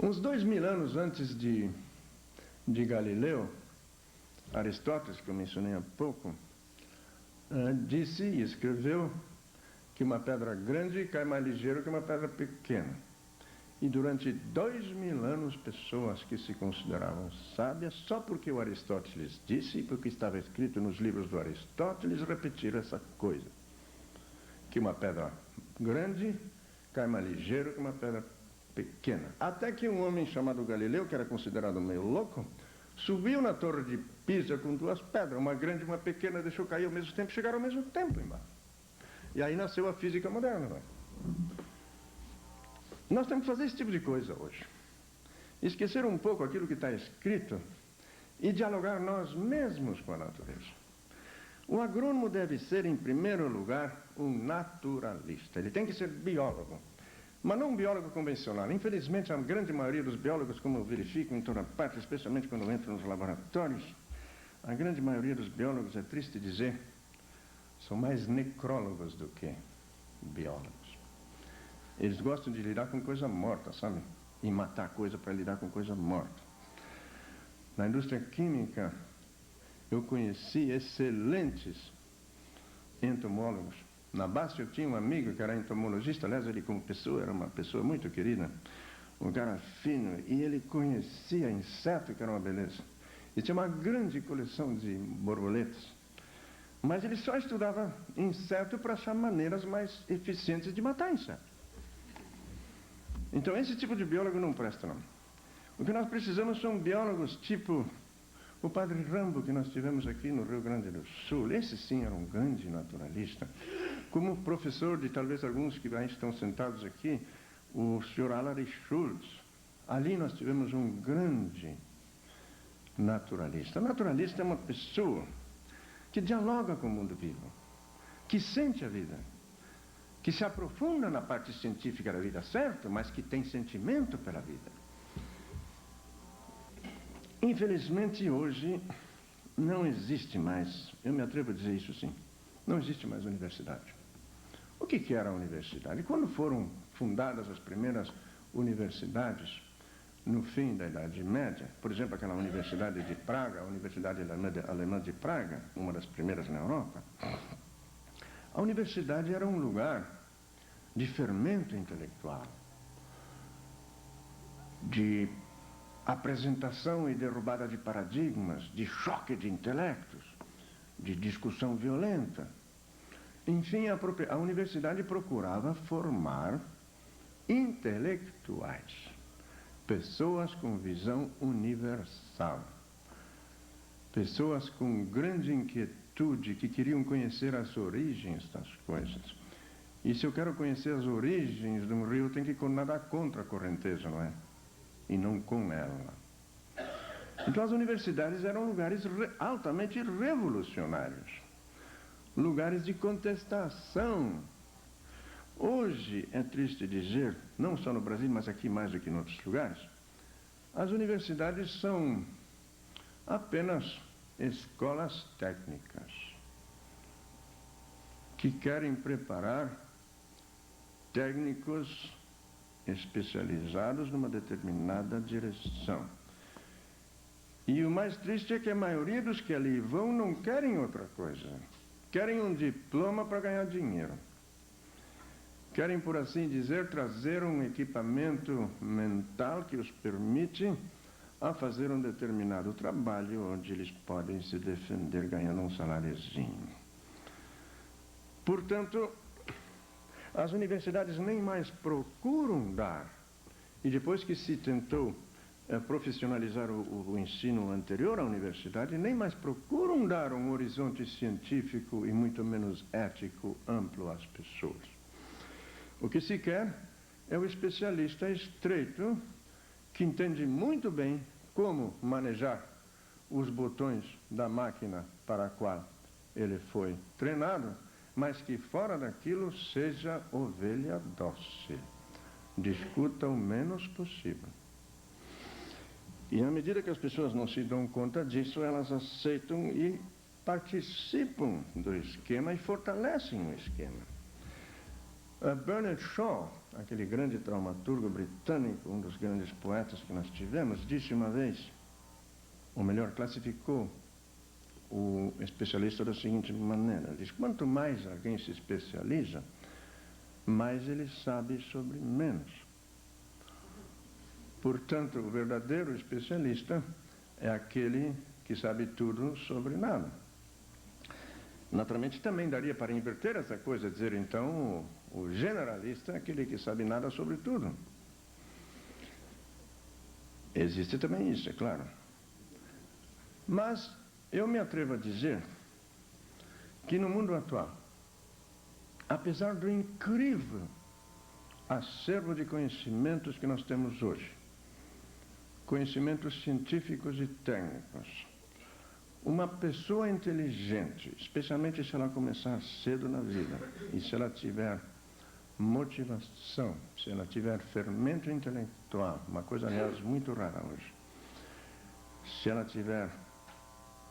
Uns 2000 anos antes de Galileu, Aristóteles, que eu mencionei há pouco, disse e escreveu que uma pedra grande cai mais ligeiro que uma pedra pequena. E durante 2000 anos, pessoas que se consideravam sábias, só porque o Aristóteles disse e porque estava escrito nos livros do Aristóteles, repetiram essa coisa. Que uma pedra grande cai mais ligeiro que uma pedra pequena. Até que um homem chamado Galileu, que era considerado meio louco, subiu na torre de Pisa com duas pedras, uma grande e uma pequena, deixou cair ao mesmo tempo, chegaram ao mesmo tempo embaixo. E aí nasceu a física moderna. Não é? Nós temos que fazer esse tipo de coisa hoje. Esquecer um pouco aquilo que está escrito e dialogar nós mesmos com a natureza. O agrônomo deve ser, em primeiro lugar, um naturalista. Ele tem que ser biólogo, mas não um biólogo convencional. Infelizmente, a grande maioria dos biólogos, como eu verifico em toda parte, especialmente quando entro nos laboratórios, a grande maioria dos biólogos, é triste dizer, são mais necrólogos do que biólogos. Eles gostam de lidar com coisa morta, sabe? E matar coisa para lidar com coisa morta. Na indústria química, eu conheci excelentes entomólogos. Na Basta eu tinha um amigo que era entomologista, aliás, ele como pessoa era uma pessoa muito querida, um cara fino, e ele conhecia inseto, que era uma beleza. E tinha uma grande coleção de borboletas. Mas ele só estudava inseto para achar maneiras mais eficientes de matar inseto. Então esse tipo de biólogo não presta, não. O que nós precisamos são biólogos tipo o padre Rambo, que nós tivemos aqui no Rio Grande do Sul. Esse sim era um grande naturalista. Como professor de talvez alguns que aí estão sentados aqui, o Sr. Alary Schultz. Ali nós tivemos um grande naturalista. Naturalista é uma pessoa que dialoga com o mundo vivo, que sente a vida, que se aprofunda na parte científica da vida, certo, mas que tem sentimento pela vida. Infelizmente, hoje, não existe mais, eu me atrevo a dizer isso sim, não existe mais universidade. O que era a universidade? Quando foram fundadas as primeiras universidades, no fim da Idade Média, por exemplo, aquela Universidade de Praga, a Universidade Alemã de Praga, uma das primeiras na Europa, a universidade era um lugar de fermento intelectual, de apresentação e derrubada de paradigmas, de choque de intelectos, de discussão violenta. Enfim, a universidade procurava formar intelectuais, pessoas com visão universal, pessoas com grande inquietude, que queriam conhecer as origens das coisas. E se eu quero conhecer as origens de um rio, eu tenho que nadar contra a correnteza, não é? E não com ela. Então as universidades eram lugares altamente revolucionários, lugares de contestação. Hoje, é triste dizer, não só no Brasil, mas aqui mais do que em outros lugares, as universidades são apenas escolas técnicas que querem preparar técnicos especializados numa determinada direção. E o mais triste é que a maioria dos que ali vão não querem outra coisa. Querem um diploma para ganhar dinheiro. Querem, por assim dizer, trazer um equipamento mental que os permite a fazer um determinado trabalho onde eles podem se defender ganhando um saláriozinho. Portanto, as universidades nem mais procuram dar, e depois que se tentou profissionalizar o ensino anterior à universidade, nem mais procuram dar um horizonte científico e muito menos ético amplo às pessoas. O que se quer é o especialista estreito, que entende muito bem como manejar os botões da máquina para a qual ele foi treinado, mas que fora daquilo seja ovelha dócil, discuta o menos possível. E à medida que as pessoas não se dão conta disso, elas aceitam e participam do esquema e fortalecem o esquema. Bernard Shaw, aquele grande dramaturgo britânico, um dos grandes poetas que nós tivemos, disse uma vez, ou melhor, classificou o especialista da seguinte maneira: diz, quanto mais alguém se especializa, mais ele sabe sobre menos. Portanto, o verdadeiro especialista é aquele que sabe tudo sobre nada. Naturalmente, também daria para inverter essa coisa, dizer, então, o generalista é aquele que sabe nada sobre tudo. Existe também isso, é claro. Mas eu me atrevo a dizer que no mundo atual, apesar do incrível acervo de conhecimentos que nós temos hoje, conhecimentos científicos e técnicos, uma pessoa inteligente, especialmente se ela começar cedo na vida, e se ela tiver motivação, se ela tiver fermento intelectual, uma coisa, aliás, muito rara hoje, se ela tiver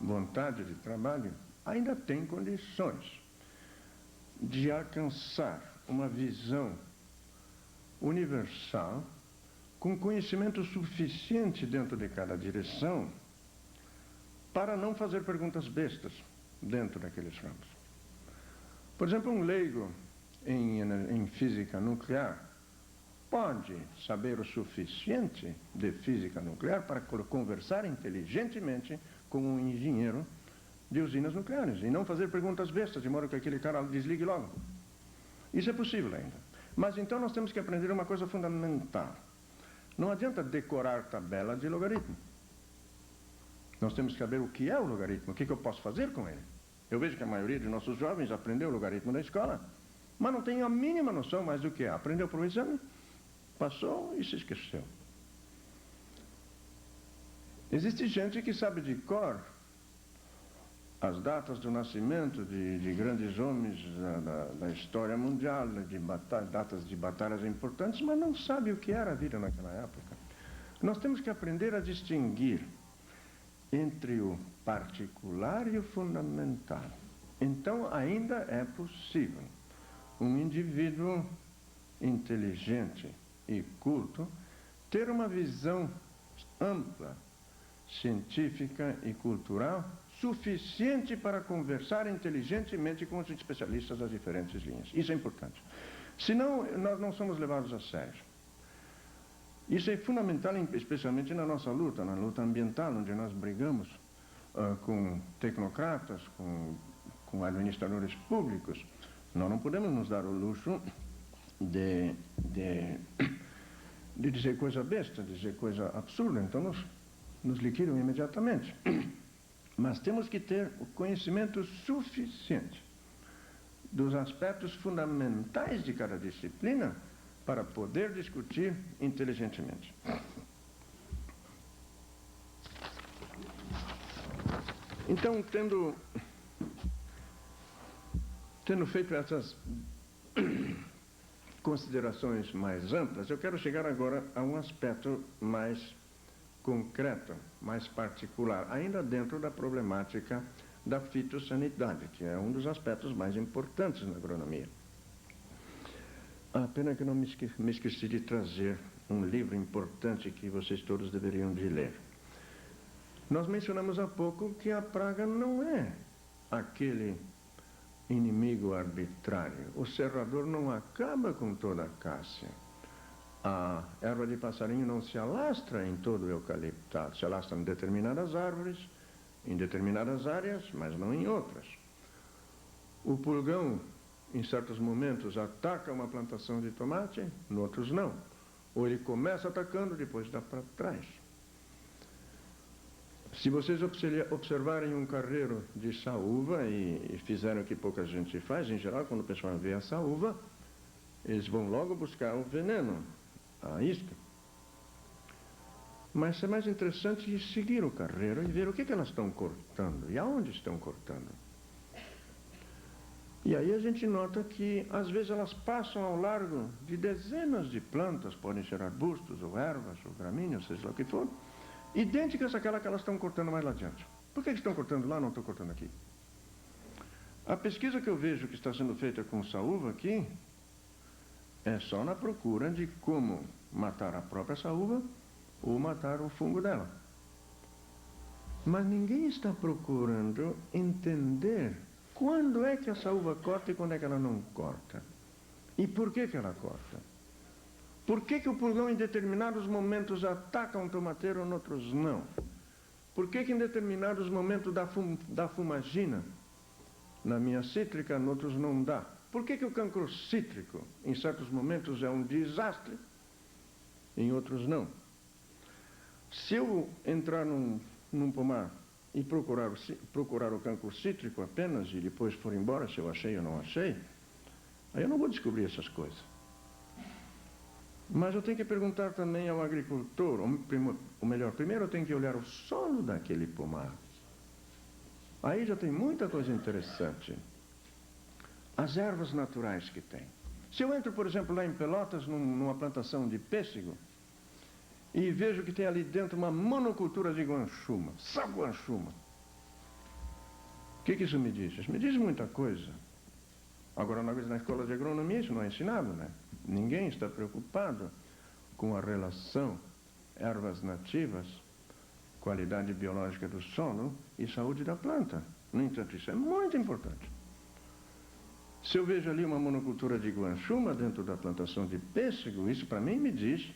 vontade de trabalho, ainda tem condições de alcançar uma visão universal, com conhecimento suficiente dentro de cada direção, para não fazer perguntas bestas dentro daqueles ramos. Por exemplo, um leigo em física nuclear pode saber o suficiente de física nuclear para conversar inteligentemente com um engenheiro de usinas nucleares e não fazer perguntas bestas, de modo que aquele cara desligue logo. Isso é possível ainda. Mas então nós temos que aprender uma coisa fundamental. Não adianta decorar tabela de logaritmo. Nós temos que saber o que é o logaritmo, o que eu posso fazer com ele. Eu vejo que a maioria de nossos jovens aprendeu o logaritmo da escola, mas não tem a mínima noção mais do que é. Aprendeu para o exame, passou e se esqueceu. Existe gente que sabe de cor as datas do nascimento de grandes homens da história mundial, datas de batalhas importantes, mas não sabe o que era a vida naquela época. Nós temos que aprender a distinguir entre o particular e o fundamental. Então, ainda é possível um indivíduo inteligente e culto ter uma visão ampla, científica e cultural, suficiente para conversar inteligentemente com os especialistas das diferentes linhas. Isso é importante. Senão, nós não somos levados a sério. Isso é fundamental, especialmente na nossa luta, na luta ambiental, onde nós brigamos com tecnocratas, com administradores públicos. Nós não podemos nos dar o luxo de dizer coisa besta, dizer coisa absurda, então nos liquidam imediatamente. Mas temos que ter o conhecimento suficiente dos aspectos fundamentais de cada disciplina para poder discutir inteligentemente. Então, tendo feito essas considerações mais amplas, eu quero chegar agora a um aspecto mais concreto, mais particular, ainda dentro da problemática da fitossanidade, que é um dos aspectos mais importantes na agronomia. A pena que eu não me esqueci de trazer um livro importante que vocês todos deveriam de ler. Nós mencionamos há pouco que a praga não é aquele inimigo arbitrário. O serrador não acaba com toda a cássia. A erva de passarinho não se alastra em todo o eucaliptado, se alastra em determinadas árvores, em determinadas áreas, mas não em outras. O pulgão, em certos momentos, ataca uma plantação de tomate, em outros não. Ou ele começa atacando, depois dá para trás. Se vocês observarem um carreiro de saúva, e fizeram o que pouca gente faz, em geral, quando o pessoal vê a saúva, eles vão logo buscar o veneno, a isca. Mas é mais interessante seguir o carreiro e ver o que elas estão cortando e aonde estão cortando. E aí a gente nota que, às vezes, elas passam ao largo de dezenas de plantas, podem ser arbustos, ou ervas, ou gramíneas, seja lá o que for, idênticas àquela que elas estão cortando mais lá adiante. Por que estão cortando lá e não estão cortando aqui? A pesquisa que eu vejo que está sendo feita com saúva aqui É só na procura de como matar a própria saúva ou matar o fungo dela. Mas ninguém está procurando entender quando é que a saúva corta e quando é que ela não corta. E por que que ela corta? Por que que o pulgão em determinados momentos ataca um tomateiro e em outros não? Por que que em determinados momentos dá fumagina? Na minha cítrica, em outros não dá. Por que que o cancro cítrico, em certos momentos, é um desastre, em outros não? Se eu entrar num pomar e procurar o cancro cítrico apenas e depois for embora, se eu achei ou não achei, aí eu não vou descobrir essas coisas. Mas eu tenho que perguntar também ao agricultor, ou melhor, primeiro eu tenho que olhar o solo daquele pomar. Aí já tem muita coisa interessante. As ervas naturais que tem. Se eu entro, por exemplo, lá em Pelotas, numa plantação de pêssego, e vejo que tem ali dentro uma monocultura de guanchuma, só guanchuma. O que isso me diz? Isso me diz muita coisa. Agora, na escola de agronomia, isso não é ensinado, né? Ninguém está preocupado com a relação ervas nativas, qualidade biológica do solo e saúde da planta. No entanto, isso é muito importante. Se eu vejo ali uma monocultura de guanchuma dentro da plantação de pêssego, isso para mim me diz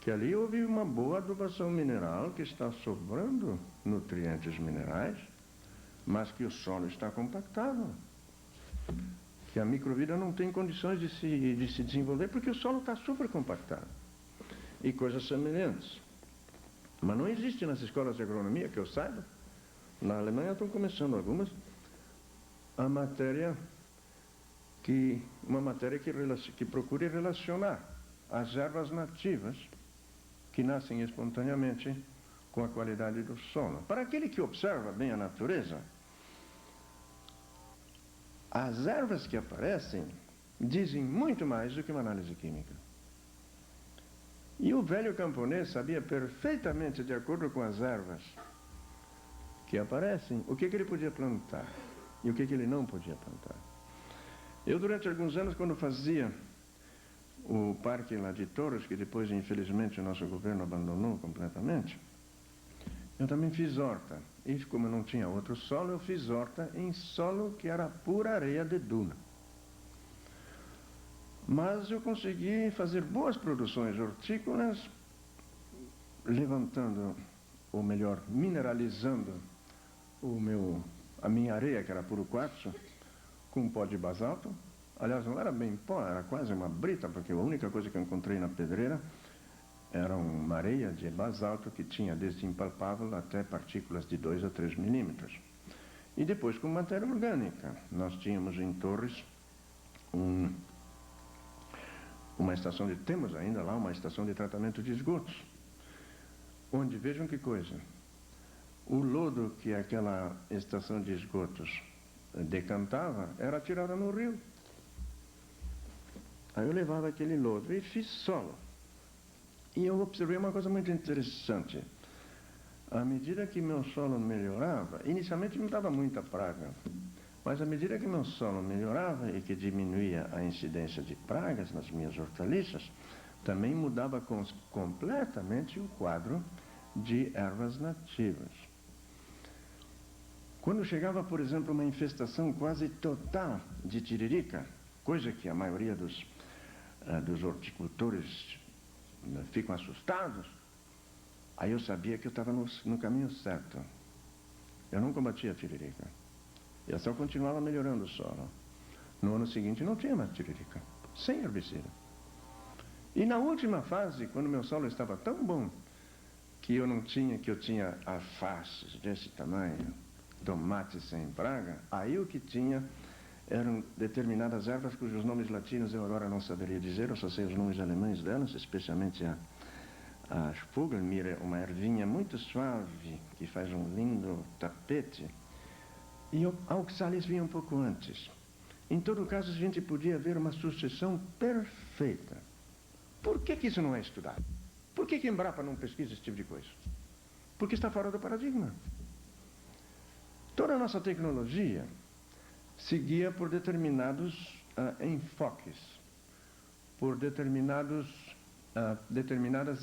que ali houve uma boa adubação mineral, que está sobrando nutrientes minerais, mas que o solo está compactado. Que a microvida não tem condições de se desenvolver porque o solo está super compactado. E coisas semelhantes. Mas não existe nas escolas de agronomia, que eu saiba, na Alemanha estão começando algumas, uma matéria que procure relacionar as ervas nativas que nascem espontaneamente com a qualidade do solo. Para aquele que observa bem a natureza, as ervas que aparecem dizem muito mais do que uma análise química. E o velho camponês sabia perfeitamente, de acordo com as ervas que aparecem, o que ele podia plantar e o que ele não podia plantar. Eu, durante alguns anos, quando fazia o parque lá de Torres, que depois, infelizmente, o nosso governo abandonou completamente, eu também fiz horta. E como eu não tinha outro solo, eu fiz horta em solo que era pura areia de duna. Mas eu consegui fazer boas produções hortícolas, levantando, ou melhor, mineralizando a minha areia, que era puro quartzo, com um pó de basalto. Aliás, não era bem pó, era quase uma brita, porque a única coisa que eu encontrei na pedreira era uma areia de basalto que tinha desde impalpável até partículas de 2 a 3 milímetros. E depois com matéria orgânica. Nós tínhamos em Torres temos ainda lá uma estação de tratamento de esgotos, onde, vejam que coisa, o lodo que aquela estação de esgotos decantava era tirado no rio. Aí eu levava aquele lodo e fiz solo. E eu observei uma coisa muito interessante. À medida que meu solo melhorava, inicialmente não dava muita praga, mas à medida que meu solo melhorava e que diminuía a incidência de pragas nas minhas hortaliças, também mudava completamente o quadro de ervas nativas. Quando chegava, por exemplo, uma infestação quase total de tiririca, coisa que a maioria dos horticultores ficam assustados, aí eu sabia que eu estava no caminho certo. Eu não combatia a tiririca. Eu só continuava melhorando o solo. No ano seguinte não tinha mais tiririca, sem herbicida. E na última fase, quando meu solo estava tão bom que eu tinha alfaces desse tamanho, tomates sem praga, aí o que tinha eram determinadas ervas cujos nomes latinos eu agora não saberia dizer, eu só sei os nomes alemães delas, especialmente a Spiegelmire, uma ervinha muito suave que faz um lindo tapete. E a oxalis vinha um pouco antes. Em todo caso, a gente podia ver uma sucessão perfeita. Por que isso não é estudado? Por que Embrapa não pesquisa esse tipo de coisa? Porque está fora do paradigma. Toda a nossa tecnologia seguia por determinados enfoques. por determinadas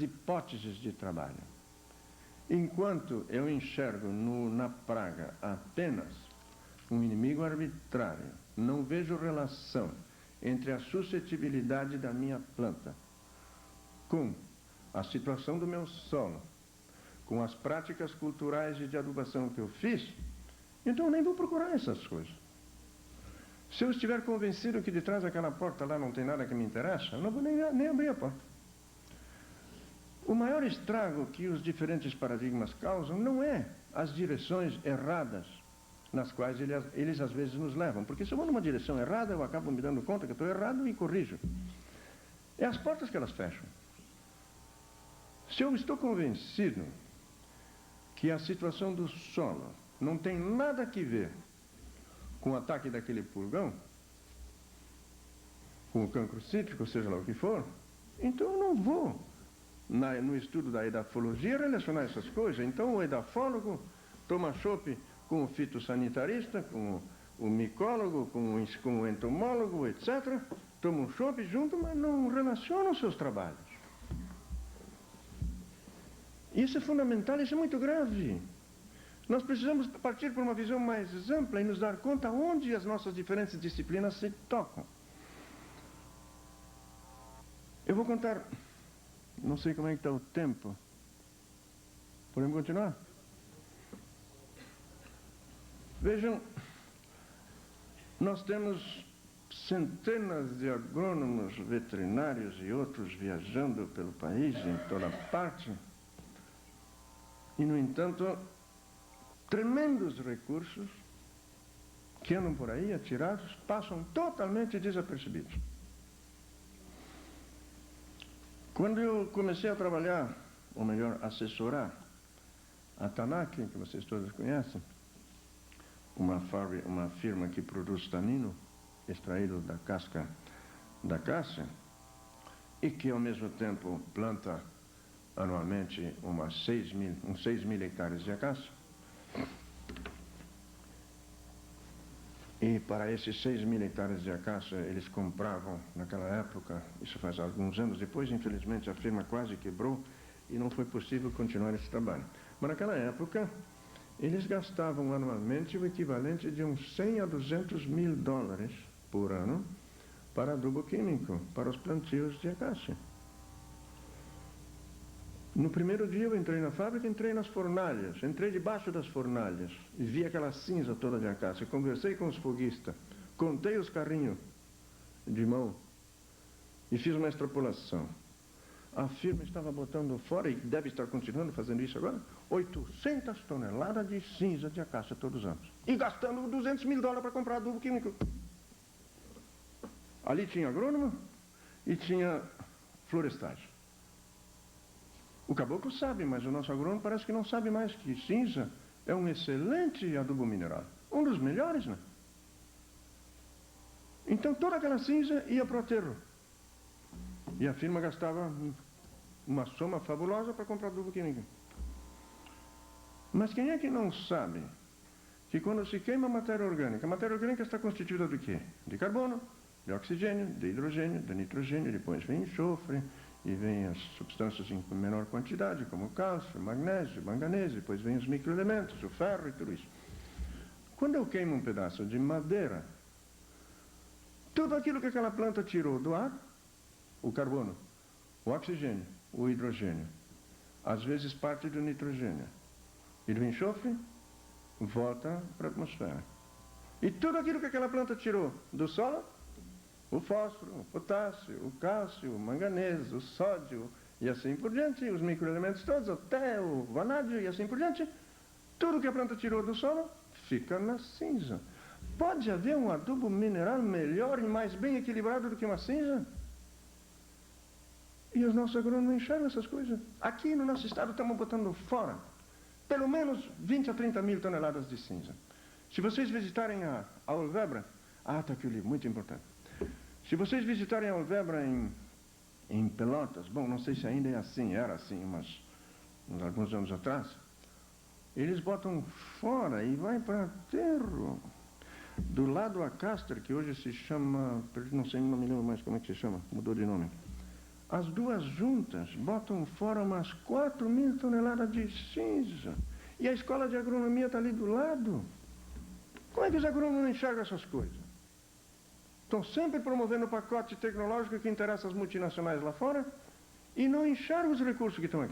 hipóteses de trabalho. Enquanto eu enxergo na praga apenas um inimigo arbitrário, não vejo relação entre a suscetibilidade da minha planta com a situação do meu solo, com as práticas culturais e de adubação que eu fiz, então eu nem vou procurar essas coisas. Se eu estiver convencido que de trás daquela porta lá não tem nada que me interessa, eu não vou nem abrir a porta. O maior estrago que os diferentes paradigmas causam não é as direções erradas nas quais eles às vezes nos levam. Porque se eu vou numa direção errada, eu acabo me dando conta que eu estou errado e corrijo. É as portas que elas fecham. Se eu estou convencido que a situação do solo não tem nada a ver com o ataque daquele pulgão, com o cancro cítrico, seja lá o que for, então eu não vou, no estudo da edafologia, relacionar essas coisas. Então o edafólogo toma chope com o fitossanitarista, com o micólogo, com o entomólogo, etc. Toma um chope junto, mas não relaciona os seus trabalhos. Isso é fundamental, isso é muito grave. Nós precisamos partir por uma visão mais ampla e nos dar conta onde as nossas diferentes disciplinas se tocam. Eu vou contar, não sei como é que está o tempo. Podemos continuar? Vejam, nós temos centenas de agrônomos, veterinários e outros viajando pelo país, em toda parte, e, no entanto, tremendos recursos que andam por aí atirados, passam totalmente desapercebidos. Quando eu comecei a trabalhar, ou melhor, assessorar a Tanaka, que vocês todos conhecem, uma firma que produz tanino extraído da casca da acácia e que ao mesmo tempo planta anualmente uns 6 mil hectares de acácia. E para esses 6 mil hectares de acácia eles compravam naquela época, isso faz alguns anos depois, infelizmente a firma quase quebrou e não foi possível continuar esse trabalho. Mas naquela época eles gastavam anualmente o equivalente de uns 100 a 200 mil dólares por ano para adubo químico, para os plantios de acácia. No primeiro dia eu entrei na fábrica, entrei nas fornalhas, entrei debaixo das fornalhas e vi aquela cinza toda de acácia. Conversei com os foguistas, contei os carrinhos de mão e fiz uma extrapolação. A firma estava botando fora, e deve estar continuando fazendo isso agora, 800 toneladas de cinza de acácia todos os anos. E gastando 200 mil dólares para comprar adubo químico. Ali tinha agrônomo e tinha florestagem. O caboclo sabe, mas o nosso agrônomo parece que não sabe mais que cinza é um excelente adubo mineral. Um dos melhores, né? Então toda aquela cinza ia para o aterro. E a firma gastava uma soma fabulosa para comprar adubo químico. Mas quem é que não sabe que quando se queima a matéria orgânica está constituída de quê? De carbono, de oxigênio, de hidrogênio, de nitrogênio, depois vem enxofre, e vem as substâncias em menor quantidade, como o cálcio, o magnésio, o manganês, depois vem os microelementos, o ferro e tudo isso. Quando eu queimo um pedaço de madeira, tudo aquilo que aquela planta tirou do ar, o carbono, o oxigênio, o hidrogênio, às vezes parte do nitrogênio, e do enxofre, volta para a atmosfera. E tudo aquilo que aquela planta tirou do solo, o fósforo, o potássio, o cálcio, o manganês, o sódio e assim por diante, os microelementos todos, até o vanádio e assim por diante, tudo que a planta tirou do solo fica na cinza. Pode haver um adubo mineral melhor e mais bem equilibrado do que uma cinza? E os nossos agrônomos não enxergam essas coisas. Aqui no nosso estado estamos botando fora pelo menos 20 a 30 mil toneladas de cinza. Se vocês visitarem a Olvebra, está aqui o livro, muito importante. Se vocês visitarem a Olvebra em Pelotas, bom, não sei se ainda é assim, era assim, mas alguns anos atrás, eles botam fora e vai para aterro. Do lado Acaster, que hoje se chama, não me lembro mais como é que se chama, mudou de nome. As duas juntas botam fora umas 4.000 toneladas de cinza. E a escola de agronomia está ali do lado. Como é que os agrônomos não enxergam essas coisas? Estão sempre promovendo o pacote tecnológico que interessa às multinacionais lá fora e não enxergam os recursos que estão aqui.